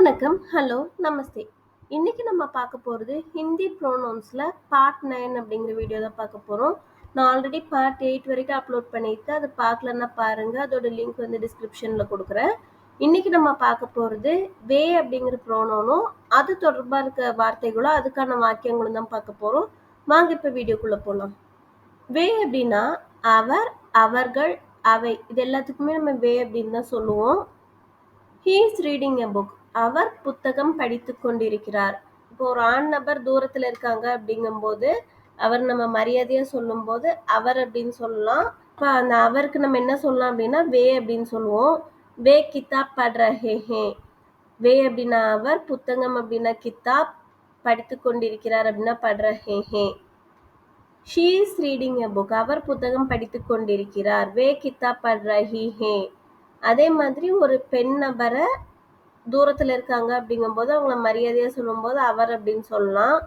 வணக்கம், ஹலோ, நமஸ்தே. இன்னைக்கு நம்ம பார்க்க போறது ஹிந்தி ப்ரோனவுன்ஸ்ல பார்ட் 9 அப்படிங்கிற வீடியோ தான் பார்க்க போறோம். நான் ஆல்ரெடி பார்ட் 8 வரைக்கும் அப்லோட் பண்ணியிருக்கேன். அது பார்க்கலன்னா பாருங்க. அதோட லிங்க் வந்து டிஸ்கிரிப்ஷன்ல கொடுக்குறேன். இன்னைக்கு நம்ம பார்க்க போறது வே அப்படிங்கிற ப்ரோனவுனும் அது தொடர்பா இருக்க வார்த்தைகளும் அதுக்கான வாக்கியங்களும் தான் பார்க்க போறோம். வாங்க இப்ப வீடியோக்குள்ள போலாம். வே அப்படின்னா அவர், அவர்கள், அவை இது எல்லாத்துக்குமே நம்ம வே அப்படின்னு தான் சொல்லுவோம். He is reading a book. அவர் புத்தகம் படித்துக் கொண்டிருக்கிறார். இப்போ ஒரு ஆண் நபர் தூரத்துல இருக்காங்க அப்படிங்கும்போது அவர் நம்ம மரியாதையா சொல்லும் போது அவர் அப்படின்னு சொல்லலாம். இப்போ அந்த அவருக்கு நம்ம என்ன சொல்லலாம் அப்படின்னா வே அப்படின்னு சொல்லுவோம். வே கிதாப் பட் ரஹே ஹே. வே அப்படின்னா அவர், புத்தகம் அப்படின்னா கிதாப், படித்து கொண்டிருக்கிறார் அப்படின்னா பட் ரஹே ஹே. She is reading a book. அவர் புத்தகம் படித்து கொண்டிருக்கிறார். வே கிதாப் பட் ரஹி ஹே. அதே மாதிரி ஒரு பெண் நபரை தூரத்தில் இருக்காங்க அப்படிங்கும்போது அவங்கள மரியாதையாக சொல்லும்போது அவர் அப்படின்னு சொல்லலாம்.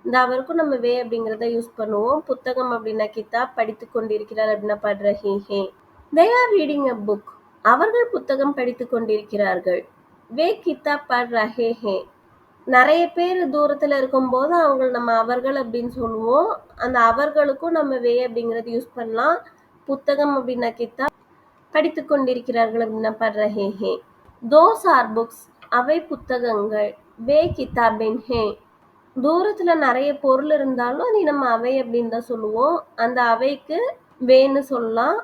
இந்த அவருக்கும் நம்ம வே அப்படிங்கிறத யூஸ் பண்ணுவோம். புத்தகம் அப்படின்னா கிதாப், படித்து கொண்டிருக்கிறார் அப்படின்னா பட் ரஹி ஹே. They are reading a book. அவர்கள் புத்தகம் படித்து கொண்டிருக்கிறார்கள். வே கிதாப் பட் ரஹே ஹே. நிறைய பேர் தூரத்தில் இருக்கும்போது அவங்க நம்ம அவர்கள் அப்படின்னு சொல்லுவோம். அந்த அவர்களுக்கும் நம்ம வே அப்படிங்கிறது யூஸ் பண்ணலாம். புத்தகம் அப்படின்னா கிதாப், படித்து கொண்டிருக்கிறார்கள் அப்படின்னா பட் ரஹே ஹே. Those are books. அவை புத்தகங்கள். வே கிதாபின் ஹே. தூரத்துல நிறைய பொருள் இருந்தாலும் அது நம்ம அவை அப்படின்னு தான் சொல்லுவோம். அந்த அவைக்கு வேன்னு சொல்லலாம்.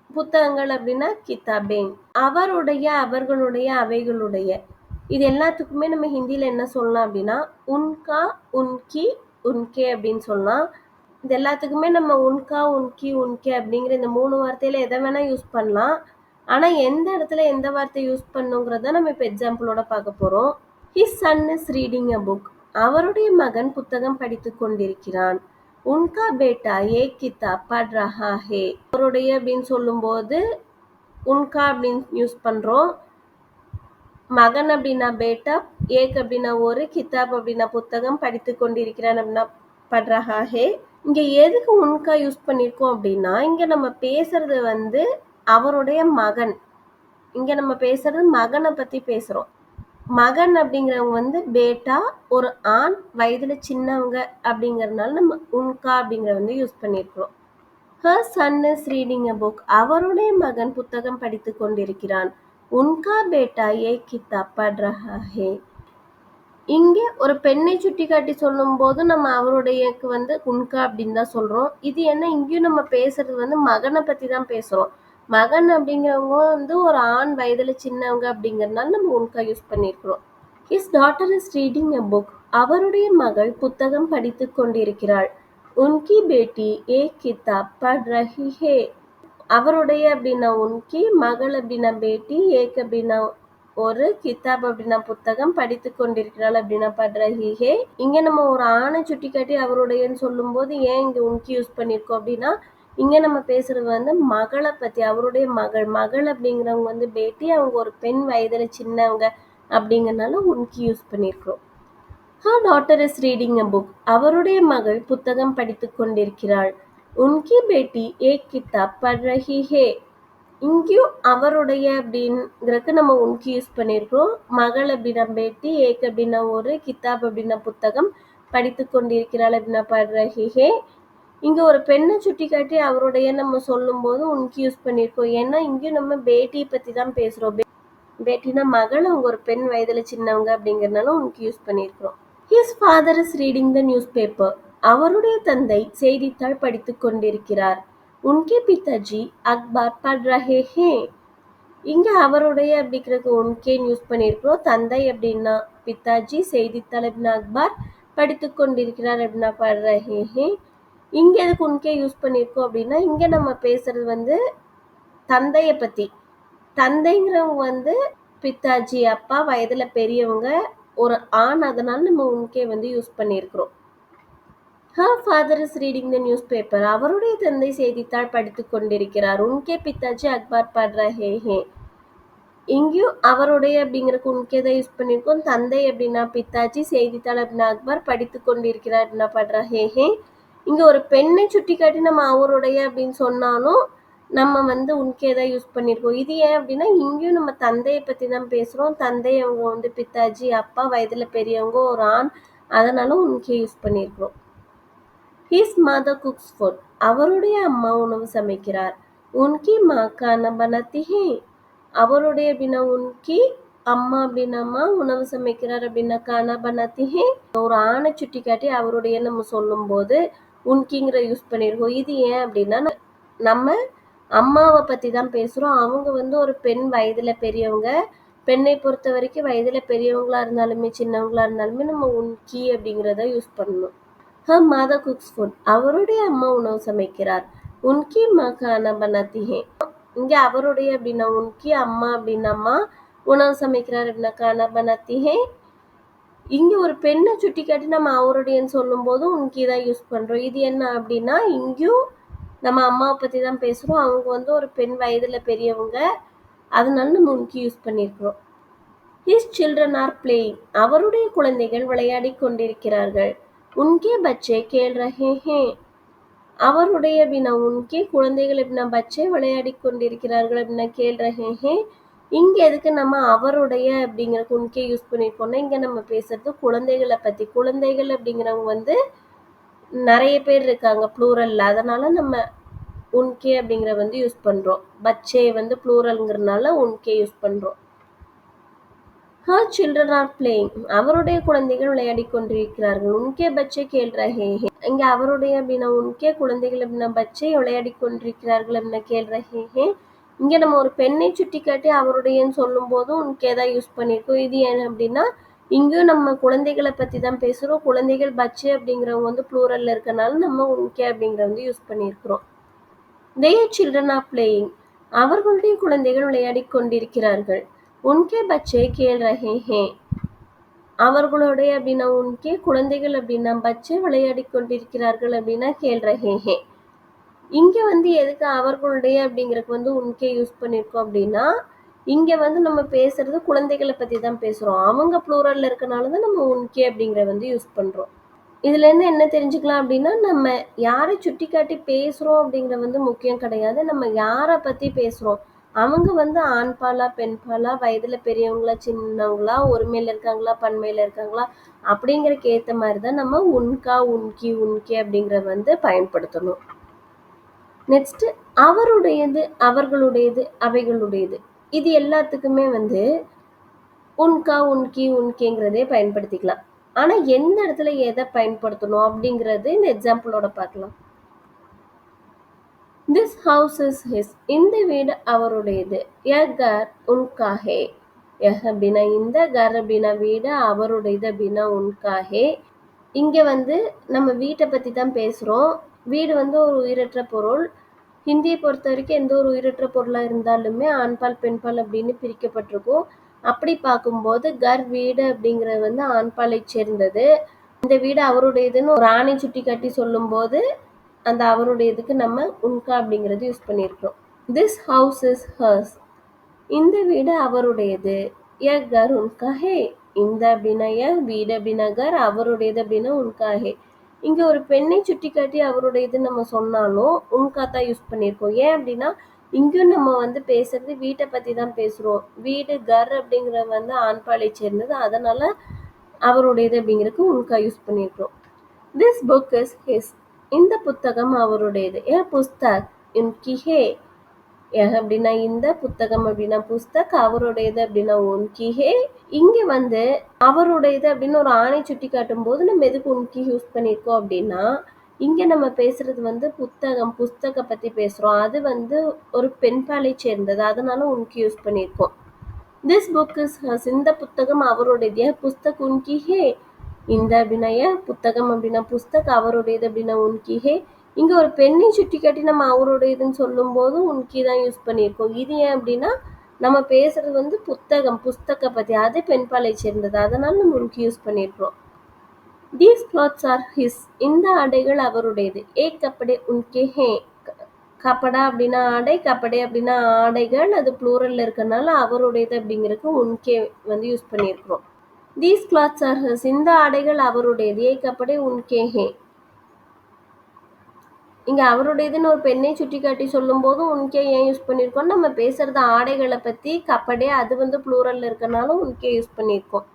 புத்தகங்கள் அப்படின்னா கிதாபேன். அவருடைய, அவர்களுடைய, அவைகளுடைய இது எல்லாத்துக்குமே நம்ம ஹிந்தியில என்ன சொல்லலாம் அப்படின்னா உன்கா, உன்கி, உன்கே அப்படின்னு சொல்லலாம். இது எல்லாத்துக்குமே நம்ம உன்கா, உன்கி, உன்கே அப்படிங்கிற இந்த 3 வார்த்தையில எதை வேணா யூஸ் பண்ணலாம். ஆனா எந்த இடத்துல எந்த வார்த்தை யூஸ் பண்ணுங்கிறத நம்ம இப்போ எக்ஸாம்பிளோட பார்க்க போறோம். His son is reading a book. அவருடைய மகன் புத்தகம் படித்துக் கொண்டிருக்கிறான். உன்கா பேட்டா ஏக் கிதாப் பட் ரஹா ஹே. அவருடைய அப்படின்னு சொல்லும்போது உன்கா அப்படின்னு யூஸ் பண்றோம். மகன் அப்படின்னா பேட்டா, ஏக் அப்படின்னா ஒரு, கிதாப் அப்படின்னா புத்தகம், படித்து கொண்டிருக்கிறான் அப்படின்னா பட் ரஹா ஹே. இங்க எதுக்கு உன்கா யூஸ் பண்ணியிருக்கோம் அப்படின்னா இங்க நம்ம பேசுறது வந்து அவருடைய மகன். இங்க நம்ம பேசுறது மகனை பத்தி பேசுறோம். மகன் அப்படிங்கிறவங்க வந்து பேட்டா, ஒரு ஆண், வயதுல சின்னவங்க அப்படிங்கறதுனால நம்ம உன்கா அப்படிங்கிற வந்து யூஸ் பண்ணியிருக்கிறோம். Her son is reading a book. அவருடைய மகன் புத்தகம் படித்து கொண்டிருக்கிறான். உன்கா பேட்டா ஏக் கிதாப் பட் ரஹா ஹே. இங்கே ஒரு பெண்ணை சுட்டி காட்டி சொல்லும் போது நம்ம அவருடையக்கு வந்து உன்கா அப்படின்னு தான் சொல்றோம். இது என்ன இங்கேயும் நம்ம பேசுறது வந்து மகனை பத்தி தான் பேசுறோம். மகன் அப்படிங்கிறவங்க வந்து ஒரு ஆண், வயதுல சின்னவங்க அப்படிங்கறதுனால நம்ம உன்கா யூஸ் பண்ணியிருக்கிறோம். His daughter is reading a book. அவருடைய மகள் புத்தகம் படித்து கொண்டிருக்கிறாள். உன்கி பேட்டி ஏக் கிதாப் பட் ரஹி ஹே. அவருடைய அப்படின்னா உன்கி, மகள் அப்படின்னா பேட்டி, ஏக் அப்படின்னா ஒரு, கிதாப் அப்படின்னா புத்தகம், படித்து கொண்டிருக்கிறாள் அப்படின்னா பட் ரஹி ஹே. இங்க நம்ம ஒரு ஆணை சுட்டி காட்டி அவருடையன்னு சொல்லும் போது ஏன் இங்க உன்கி யூஸ் பண்ணியிருக்கோம் அப்படின்னா இங்க நம்ம பேசுறது வந்து மகளை பத்தி, அவருடைய மகள். மகள் அப்படிங்கிறவங்க வந்து பேட்டி, அவங்க ஒரு பெண், வயதுல சின்னவங்க அப்படிங்கறதுனால உன்கி யூஸ் பண்ணியிருக்கிறோம். Her daughter is reading a book. அவருடைய மகள் புத்தகம் படித்துக் கொண்டிருக்கிறாள். உன்கி பேட்டி ஏக் கிதாப் பட் ரஹி ஹே. இங்கேயும் அவருடைய அப்படிங்கிறதுக்கு நம்ம உன்கி யூஸ் பண்ணியிருக்கிறோம். மகள் அப்படின்னா பேட்டி, ஏக் அப்படின்னா ஒரு, கிதாப் அப்படின்னா புத்தகம், படித்து கொண்டிருக்கிறாள் அப்படின்னா பட் ரஹி ஹே. இங்க ஒரு பெண்ணை சுட்டி காட்டி அவருடைய நம்ம சொல்லும் போது உன்கி யூஸ் பண்ணியிருக்கோம். ஏன்னா இங்கேயும் நம்ம பேட்டியை பத்தி தான் பேசுறோம். பேட்டினா மகள், அவங்க ஒரு பெண், வயதுல சின்னவங்க அப்படிங்கறதுனால உன்கி யூஸ் பண்ணியிருக்கிறோம். His father is reading the newspaper. அவருடைய தந்தை செய்தித்தாள் படித்துக் கொண்டிருக்கிறார். உன்கே பிதாஜி அக்பார் பட் ரஹே ஹே. இங்க அவருடைய அப்படிங்கிறது உன்கேன்னு யூஸ் பண்ணியிருக்கிறோம். தந்தை அப்படின்னா பிதாஜி, செய்தித்தாள் அப்படின்னா அக்பார், படித்து கொண்டிருக்கிறார் அப்படின்னா பட் ரஹே ஹே. இங்க எதுக்கு உன்கே யூஸ் பண்ணியிருக்கோம் அப்படின்னா இங்க நம்ம பேசுறது வந்து தந்தைய பத்தி. தந்தைங்கிறவங்க வந்து பித்தாஜி, அப்பா, வயதுல பெரியவங்க, ஒரு ஆண், அதனால நம்ம உன்கே வந்து யூஸ் பண்ணியிருக்கிறோம். Her father is reading the newspaper. அவருடைய தந்தை செய்தித்தாள் படித்துக் கொண்டிருக்கிறார். உன்கே பித்தாஜி அக்பார் பட் ரஹே ஹே. இங்கேயும் அவருடைய அப்படிங்கிறதுக்கு உன்கே தான் யூஸ் பண்ணியிருக்கோம். தந்தை அப்படின்னா பித்தாஜி, செய்தித்தாள் அப்படின்னா அக்பார், படித்து கொண்டிருக்கிறார் அப்படின்னா பட் ரஹே ஹே. இங்க ஒரு பெண்ணை சுட்டி காட்டி நம்ம அவருடைய அப்படின்னு சொன்னாலும் நம்ம வந்து உன்கே தான் யூஸ் பண்ணியிருக்கோம். இது ஏன் அப்படின்னா இங்கேயும் நம்ம தந்தையை பற்றி தான் பேசுகிறோம். தந்தை அவங்க வந்து பித்தாஜி, அப்பா வயதில் பெரியவங்க, ஒரு ஆண். அதனால உன்கே யூஸ் பண்ணியிருக்கிறோம். His mother cooks food. அவருடைய அம்மா உணவு சமைக்கிறார். உன்கி மா கானா பனாத்தி ஹே. அவருடைய அப்படின்னா உன்கி, அம்மா அப்படின்னா அம்மா, உணவு சமைக்கிறார் அப்படின்னா கானா பனாத்தி ஹே. ஒரு ஆணை சுட்டி காட்டி அவருடைய நம்ம சொல்லும்போது உன்கிங்கிற யூஸ் பண்ணியிருக்கோம். இது ஏன் அப்படின்னா நம்ம அம்மாவை பற்றி தான் பேசுகிறோம். அவங்க வந்து ஒரு பெண், வயதில் பெரியவங்க. பெண்ணை பொறுத்த வரைக்கும் வயதில் பெரியவங்களா இருந்தாலுமே சின்னவங்களா இருந்தாலுமே நம்ம உன்கி அப்படிங்கிறத யூஸ் பண்ணணும். Her mother cooks food. அவருடைய அம்மா உணவு சமைக்கிறார். உன்கி மா கானா பனாத்தி ஹே. இங்கே அவருடைய அப்படின்னா உன்கி, அம்மா அப்படின்னா அம்மா, உணவு சமைக்கிறார் அப்படின்னா கானா பனாத்தி ஹே. இங்கே ஒரு பெண்ணை சுட்டி காட்டி நம்ம அவருடையன்னு சொல்லும் போது உன்கி தான் யூஸ் பண்ணுறோம். இது என்ன அப்படின்னா இங்கேயும் நம்ம அம்மாவை பற்றி தான் பேசுகிறோம். அவங்க வந்து ஒரு பெண், வயதில் பெரியவங்க. அதனால நம்ம உன்கி யூஸ் பண்ணியிருக்கிறோம். His children are playing. அவருடைய குழந்தைகள் விளையாடி கொண்டிருக்கிறார்கள். உன்கே பச்சே கேள் ரஹே ஹே. அவருடைய அப்படின்னா உன்கே, குழந்தைகள் அப்படின்னா பச்சே விளையாடி கொண்டிருக்கிறார்கள் அப்படின்னா கேள் ரஹே ஹே. இங்கே எதுக்கு நம்ம அவருடைய அப்படிங்கிறதுக்கு உன்கே யூஸ் பண்ணியிருக்கோம்னா இங்கே நம்ம பேசுறது குழந்தைகளை பற்றி. குழந்தைகள் அப்படிங்கிறவங்க வந்து நிறைய பேர் இருக்காங்க ப்ளூரல்ல. அதனால நம்ம உன்கே அப்படிங்கிற வந்து யூஸ் பண்ணுறோம். பச்சே வந்து ப்ளூரல்ங்கிறதுனால உன்கே யூஸ் பண்ணுறோம். Her children are playing. அவருடைய குழந்தைகள் விளையாடி கொண்டிருக்கிறார்கள். உன்கே பச்சே கேள் ரஹே ஹே. இங்கே அவருடைய அப்படின்னா உன்கே, குழந்தைகள் அப்படின்னா பச்சே விளையாடி கொண்டிருக்கிறார்கள் அப்படின்னா கேள் ரஹே ஹே. இங்கே நம்ம ஒரு பெண்ணை சுட்டி காட்டி அவருடையன்னு சொல்லும் போதும் உன்கே தான் யூஸ் பண்ணியிருக்கோம். இது ஏன் அப்படின்னா இங்கேயும் நம்ம குழந்தைகளை பற்றி தான் பேசுகிறோம். குழந்தைகள் பச்சே அப்படிங்கிறவங்க வந்து ப்ளூரலில் இருக்கனால நம்ம உன்கே அப்படிங்கிற வந்து யூஸ் பண்ணியிருக்கிறோம். Their children are playing. அவர்களுடைய குழந்தைகள் விளையாடி கொண்டிருக்கிறார்கள். உன்கே பச்சே கேள் ரஹே ஹே. அவர்களுடைய அப்படின்னா உன்கே, குழந்தைகள் அப்படின்னா பச்சே விளையாடி கொண்டிருக்கிறார்கள் அப்படின்னா கேள் ரஹே ஹே. இங்கே வந்து எதுக்கு அவர்களுடைய அப்படிங்கிறதுக்கு வந்து உன்கே யூஸ் பண்ணியிருக்கோம் அப்படின்னா இங்கே வந்து நம்ம பேசுறது குழந்தைகளை பற்றி தான் பேசுகிறோம். அவங்க ப்ளூரலில் இருக்கனால தான் நம்ம உன்கே அப்படிங்கிற வந்து யூஸ் பண்ணுறோம். இதுலேருந்து என்ன தெரிஞ்சுக்கலாம் அப்படின்னா நம்ம யாரை சுட்டி காட்டி பேசுகிறோம் அப்படிங்கிற வந்து முக்கியம் கிடையாது. நம்ம யாரை பற்றி பேசுகிறோம், அவங்க வந்து ஆண்பாலா பெண்பாலா, வயதில் பெரியவங்களா சின்னவங்களா, ஒருமையில் இருக்காங்களா பன்மையில் இருக்காங்களா அப்படிங்கிறதுக்கு ஏற்ற மாதிரி தான் நம்ம உன்கா, உன்கி, உன்கே அப்படிங்கிற வந்து பயன்படுத்தணும். நெக்ஸ்ட் அவருடையது, அவர்களுடையது, அவைகளுடையது. இது எல்லாத்துக்குமே வந்து உன்கா, உன்கி, உன்கேங்கிறதே பயன்படுத்திக்கலாம். ஆனால் எந்த இடத்துல எதை பயன்படுத்தணும் அப்படிங்கிறது இந்த எக்ஸாம்பிளோட பார்க்கலாம். This house is his. இந்த வீடு அவருடையது. ய கர் உன்கா ஹே. அப்படின்னா இந்த, கர் அப்படின்னா வீடு, அவருடையது அப்படின்னா உன்கா ஹே. இங்கே வந்து நம்ம வீட்டை பற்றி தான் பேசுகிறோம். வீடு வந்து ஒரு உயிரற்ற பொருள். ஹிந்தியை பொறுத்த வரைக்கும் எந்த ஒரு உயிரற்ற பொருளாக இருந்தாலுமே ஆண்பால் பெண்பால் அப்படின்னு பிரிக்கப்பட்டிருக்கும். அப்படி பார்க்கும்போது கர், வீடு அப்படிங்கிறது வந்து ஆண்பாலை சேர்ந்தது. இந்த வீடு அவருடையதுன்னு ஒரு ஆணை சுட்டி காட்டி சொல்லும்போது அந்த அவருடையதுக்கு நம்ம உன்கா அப்படிங்கிறது யூஸ் பண்ணியிருக்கிறோம். This house is hers. இந்த வீடு அவருடையது. ய கர் உன்கா ஹே. இந்த அப்படின்னா ய, வீடு அப்படின்னா கர், அவருடையது அப்படின்னா உன்கா ஹே. இங்கே ஒரு பெண்ணை சுட்டி காட்டி அவருடையது நம்ம சொன்னாலும் உன்கா தான் யூஸ் பண்ணியிருக்கோம். ஏன் அப்படின்னா இங்கேயும் நம்ம வந்து பேசுறது வீட்டை பற்றி தான் பேசுகிறோம். வீடு, கர் அப்படிங்கிற வந்து ஆண்பாலை சேர்ந்தது. அதனால அவருடையது அப்படிங்கிறதுக்கு உன்கா யூஸ் பண்ணியிருக்கோம். This book is his. இந்த புத்தகம் அவருடையது. ஏ புஸ்தக் உன்கி ஹே. அப்படின்னா இந்த, புத்தகம் அப்படின்னா புஸ்தக், அவருடையது அப்படின்னா உன்கி ஹே. இங்கே வந்து அவருடையது அப்படின்னு ஒரு ஆணை சுட்டி காட்டும் போது நம்ம எதுக்கு உன்கி யூஸ் பண்ணியிருக்கோம் அப்படின்னா இங்கே நம்ம பேசுறது வந்து புத்தகம், புஸ்தக பற்றி பேசுகிறோம். அது வந்து ஒரு பெண்பாலை சேர்ந்தது. அதனால உன்கி யூஸ் பண்ணியிருக்கோம். This book is hers. இந்த புத்தகம் அவருடையது. புஸ்தக் உன்கி ஹே. இந்த அப்படின்னா புத்தகம் அப்படின்னா புஸ்தக், அவருடையது அப்படின்னா உன்கி ஹே. இங்கே ஒரு பெண்ணை சுட்டி காட்டி நம்ம அவருடையதுன்னு சொல்லும் போது உன்கி தான் யூஸ் பண்ணியிருக்கோம். இது ஏன் அப்படின்னா நம்ம பேசுறது வந்து புத்தகம், புஸ்தக பற்றி, அது பெண்பாலை சேர்ந்தது. அதனால நம்ம உன்கி யூஸ் பண்ணியிருக்கிறோம். These clothes are his. இந்த ஆடைகள் அவருடையது. ஏ கப்படே உன்கே ஹே. கப்படா அப்படின்னா ஆடை, கப்படே அப்படின்னா ஆடைகள், அது ப்ளூரல்ல இருக்கனால அவருடையது அப்படிங்கிறதுக்கு உன்கே வந்து யூஸ் பண்ணியிருக்கிறோம். These clothes are his. இந்த ஆடைகள் அவருடையது. ஏ கப்படே உன்கே ஹே. இங்க அவருடையதுன்னு ஒரு பெண்ணை சுட்டிக்காட்டி சொல்லும்போது உன்கே ஏன் யூஸ் பண்ணியிருக்கோம்? நம்ம பேசுறது ஆடைகள பத்தி. கப்படே அது வந்து ப்ளூரல்ல இருக்கனால உன்கே யூஸ் பண்ணியிருக்கோம்.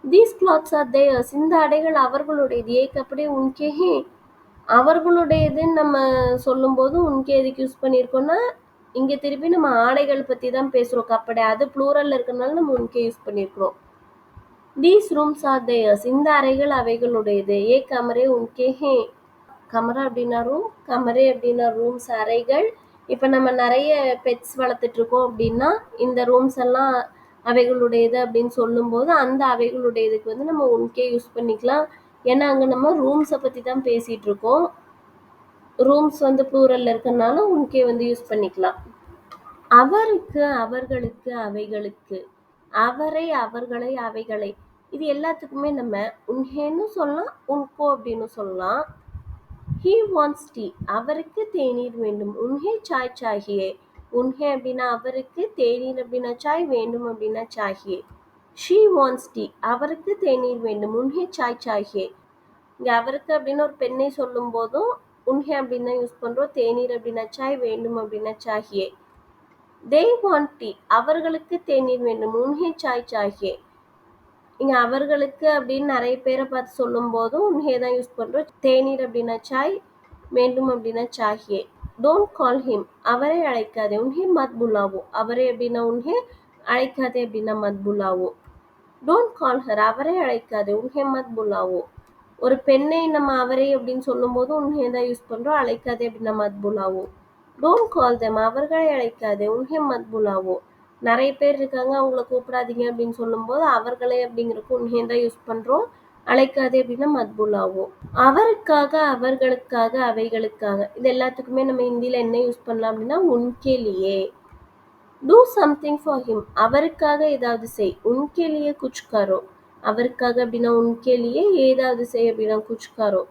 These clothes are theirs. இந்த ஆடைகள் அவர்களுடையது. ஏ கப்படே உன்கே ஹே. அவர்களுடையதுன்னு நம்ம சொல்லும்போது உன்கே எதுக்கு யூஸ் பண்ணியிருக்கோம்னா, இங்க திருப்பி நம்ம ஆடைகள் பத்தி தான் பேசுறோம். கப்படே அது ப்ளூரல்ல இருக்கனால நம்ம உன்கே யூஸ் பண்ணியிருக்கிறோம். These rooms R theirs. இந்த அறைகள் அவைகளுடையது. ஏ கமரே உன்கே ஹே. கமரா அப்படின்னா ரூம், கமரே அப்படின்னா ரூம்ஸ் அறைகள். இப்போ நம்ம நிறைய பெட்ஸ் வளர்த்துட்டு இருக்கோம் அப்படின்னா இந்த ரூம்ஸ் எல்லாம் அவைகளுடையது அப்படின்னு சொல்லும்போது அந்த அவைகளுடையதுக்கு வந்து நம்ம உன்கே யூஸ் பண்ணிக்கலாம். ஏன்னா அங்கே நம்ம ரூம்ஸை பற்றி தான் பேசிகிட்டு இருக்கோம். ரூம்ஸ் வந்து ப்ளூரல்ல இருக்கனால உன்கே வந்து யூஸ் பண்ணிக்கலாம். அவருக்கு, அவர்களுக்கு, அவைகளுக்கு, அவரை, அவர்களை, அவைகளை, இது எல்லாத்துக்குமே நம்ம உன்ஹேன்னு சொல்லலாம், உன்கோ அப்படின்னு சொல்லலாம். He wants tea. அவருக்கு தேநீர் வேண்டும். உன்ஹே சாய் சாஹியே. உன்ஹே அப்படின்னா அவருக்கு, தேநீர் அப்படின்னா சாய், வேண்டும் அப்படின்னா சாஹியே. She wants tea. அவருக்கு தேநீர் வேண்டும். உன்ஹே சாய் சாஹியே. இங்கே அவருக்கு அப்படின்னு ஒரு பெண்ணை சொல்லும் போதும் உன்ஹே அப்படின்னு யூஸ் பண்ணுறோம். தேநீர் அப்படின்னா சாய், வேண்டும் அப்படின்னா சாஹியே. They want tea. அவர்களுக்கு தேநீர் வேண்டும். உன்ஹே சாய் சாஹியே. இங்கே அவர்களுக்கு அப்படின்னு நிறைய பேரை பார்த்து சொல்லும் போதும் உன்ஹே தான் யூஸ் பண்ணுறோம். தேநீர் அப்படின்னா சாய், வேண்டும் அப்படின்னா சாஹியே. Don't call him. அவரை அழைக்காதே. உன்ஹே மத் புலாவோ. அவரை அப்படின்னா உன்ஹே, அழைக்காதே அப்படின்னா மத் புலாவோ. Don't call her. அவரை அழைக்காதே. உன்ஹே மத் புலாவோ. ஒரு பெண்ணை நம்ம அவரை அப்படின்னு சொல்லும்போது உன்ஹே தான் யூஸ் பண்ணுறோம். அழைக்காதே அப்படின்னா மத் புலாவோ. Don't call them. அவர்களை அழைக்காதே. உன்ஹே மத் புலாவோ. நிறைய பேர் இருக்காங்க அவங்கள கூப்பிடாதீங்க அப்படின்னு சொல்லும்போது அவர்களே அப்படிங்கிறதுக்கு உன்ஹே தான் யூஸ் பண்ணுறோம். அழைக்காதே அப்படின்னா மத் புலாவோ. அவருக்காக, அவர்களுக்காக, அவைகளுக்காக, இது எல்லாத்துக்குமே நம்ம ஹிந்தியில் என்ன யூஸ் பண்ணலாம் அப்படின்னா உன்கே லியே. Do something for him. அவருக்காக ஏதாவது செய். உன்கே லியே குச் கரோ. அவருக்காக அப்படின்னா உன்கே லியே, ஏதாவது செய் அப்படின்னா குச் கரோ.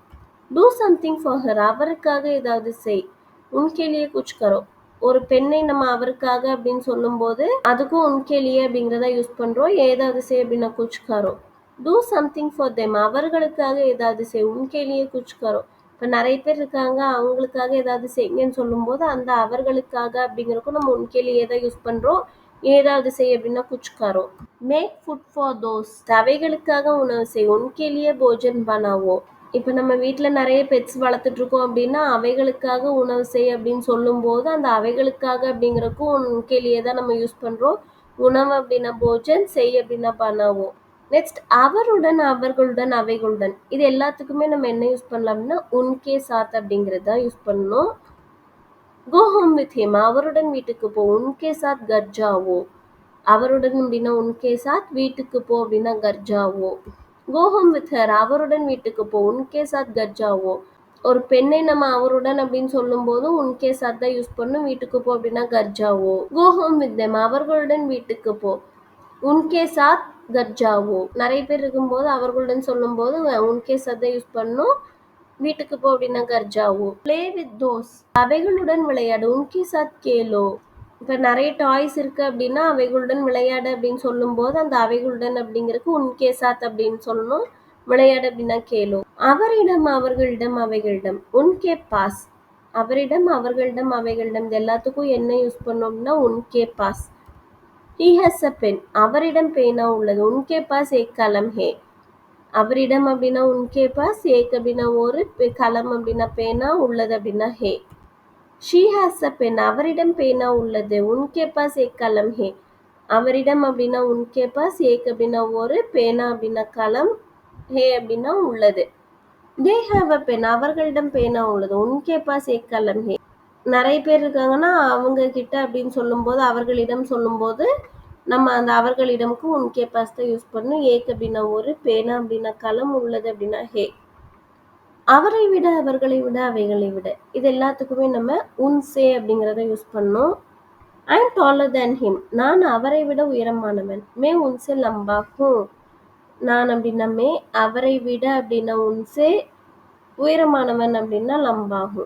Do something for her. அவருக்காக ஏதாவது செய். உன்கே லியே குச் கரோ. ஒரு பெண்ணை நம்ம அவருக்காக அப்படின்னு சொல்லும்போது அதுக்கும் உன்கே லியே அப்படிங்கிறத யூஸ் பண்ணுறோம். ஏதாவது செய் அப்படின்னா குச் கரோ. Do something for them. அவர்களுக்காக ஏதாவது செய். உன்கே லியே குச் கரோ. இப்போ நிறைய பேர் இருக்காங்க அவங்களுக்காக ஏதாவது செய்யுங்கன்னு சொல்லும்போது அந்த அவர்களுக்காக அப்படிங்கிறக்கும் நம்ம உன்கே லியே தான் யூஸ் பண்ணுறோம். ஏதாவது செய் அப்படின்னா குச் கரோ. Make food for those. அவைகளுக்காக உணவு செய். உன்கே லியே போஜன் பனாவோ. இப்போ நம்ம வீட்டில் நிறைய பெட்ஸ் வளர்த்துட்ருக்கோம் அப்படின்னா அவைகளுக்காக உணவு செய் அப்படின்னு சொல்லும்போது அந்த அவைகளுக்காக அப்படிங்கிறக்கும் உன்கே லியே தான் நம்ம யூஸ் பண்ணுறோம். உணவு அப்படின்னா போஜன், செய் அப்படின்னா பனாவோ. நெக்ஸ்ட் அவருடன், அவர்களுடன், அவைகளுடன், இது எல்லாத்துக்குமே நம்ம என்ன யூஸ் பண்ணலாம் அப்படின்னா உன்கே சாத் அப்படிங்கிறது தான் யூஸ் பண்ணணும். Go home with him. அவருடன் வீட்டுக்கு போ. உன்கே சாத் கர் ஜாவோ. அவருடன் அப்படின்னா உன்கே சாத், வீட்டுக்கு போ அப்படின்னா கர் ஜாவோ. Go home with her. அவருடன் வீட்டுக்கு போ. உன்கே சாத் கர் ஜாவோ. ஒரு பெண்ணை நம்ம அவருடன் அப்படின்னு சொல்லும் போதும் உன்கே சாத் தான் யூஸ் பண்ணும். வீட்டுக்கு போ அப்படின்னா கர் ஜாவோ. Go home with them. அவர்களுடன் வீட்டுக்கு போ. உன்கே சாத் கர் ஜாவோ. நிறைய பேர் இருக்கும்போது அவர்களுடன் சொல்லும் போது உன்கே சாத் தான் யூஸ் பண்ணும். வீட்டுக்கு போ அப்படின்னா கர் ஜாவோ. Play with those. அவைகளுடன் விளையாடு. உன்கே சாத் கேலோ. இப்போ நிறைய டாய்ஸ் இருக்கு அப்படின்னா அவைகளுடன் விளையாடு அப்படின்னு சொல்லும்போது அந்த அவைகளுடன் அப்படிங்கிறதுக்கு உன்கே சாத் அப்படின்னு சொல்லணும். விளையாடு அப்படின்னா கேலோ. அவரிடம், அவர்களிடம், அவைகளிடம், உன்கே பாஸ். அவரிடம், அவர்களிடம், அவைகளிடம், இது எல்லாத்துக்கும் என்ன யூஸ் பண்ணோம்னா உன்கே பாஸ். He has a pen. அவரிடம் பேனா உள்ளது. உன்கே பாஸ் ஏக் கலம் ஹே. அவரிடம் அப்படின்னா உன்கே பாஸ், ஏக் அப்படின்னா ஒரு, கலம் அப்படின்னா பேனா, உள்ளது அப்படின்னா ஹே. She has a pen. அவரிடம் பேனா உள்ளது. உன்கே பாஸ் ஏக் கலம் ஹே. அவரிடம் அப்படின்னா உன்கே பாஸ், ஏக் அப்படின்னா ஒரு, பேனா அப்படின்னா கலம், ஹே அப்படின்னா உள்ளது. They have a pen. அவர்களிடம் பேனா உள்ளது. உன்கே பாஸ் ஏக் கலம் ஹே. நிறைய பேர் இருக்காங்கன்னா அவங்க கிட்ட அப்படின்னு சொல்லும்போது அவர்களிடம் சொல்லும்போது நம்ம அந்த அவர்களிடமுக்கு உன்கே பாஸ் தான் யூஸ் பண்ணணும். ஏக் அப்படின்னா ஒரு, பேனா அப்படின்னா கலம், உள்ளது அப்படின்னா ஹே. அவரை விட, அவர்களை விட, அவைகளை விட, இது எல்லாத்துக்குமே நம்ம உன்சே அப்படிங்கிறத யூஸ் பண்ணணும். ஐ எம் டாலர் தேன் ஹிம். நான் அவரை விட உயரமானவன். மே உன்சே லம்பா ஹூ. நான் அப்படின்னா மே, அவரை விட அப்படின்னா உன்சே, உயரமானவன் அப்படின்னா லம்பா ஹூ.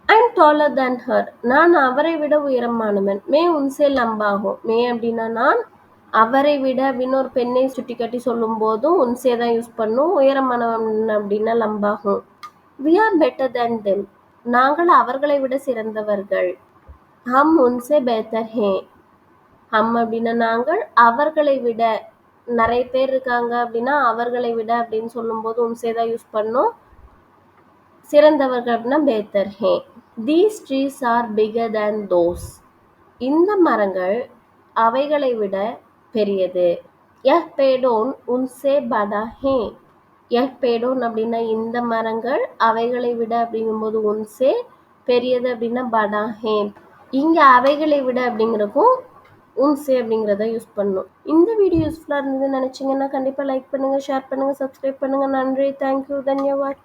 I am taller than her. நான் அவரை விட உயரமானவன். மே உன்சே லம்பா ஹூ. மே அப்படின்னா நான், அவரை விட அப்படின்னு ஒரு பெண்ணை சுட்டி காட்டி சொல்லும் போதும் உன்சே தான் யூஸ் பண்ணும். உயரமானவன் அப்படின்னா லம்பா ஹூ. We are better than them. நாங்கள் அவர்களை விட சிறந்தவர்கள். ஹம் உன்சே பெஹ்தர் ஹே. ஹம் அப்படின்னா நாங்கள், அவர்களை விட நிறைய பேர் இருக்காங்க அப்படின்னா அவர்களை விட அப்படின்னு சொல்லும்போது உன்சே தான் யூஸ் பண்ணோம். சிறந்தவர்கள் அப்படின்னா பெஹ்தர் ஹே. These trees are bigger than those. இந்த மரங்கள் அவைகளை விட பெரியது. யஹ் பேடோன் உன்சே படா ஹே. யஹ் பேடோன் அப்படின்னா இந்த மரங்கள், அவைகளை விட அப்படிங்கும்போது உன்சே, பெரியது அப்படின்னா படா ஹே. இங்க அவைகளை விட அப்படிங்கிறக்கும் உன்சே அப்படிங்கிறத யூஸ் பண்ணணும். இந்த வீடியோ யூஸ்ஃபுல்லாக இருந்ததுன்னு நினைச்சீங்கன்னா கண்டிப்பாக லைக் பண்ணுங்க, ஷேர் பண்ணுங்க, சப்ஸ்கிரைப் பண்ணுங்க. நன்றி, தேங்க்யூ, தன்யவாத்.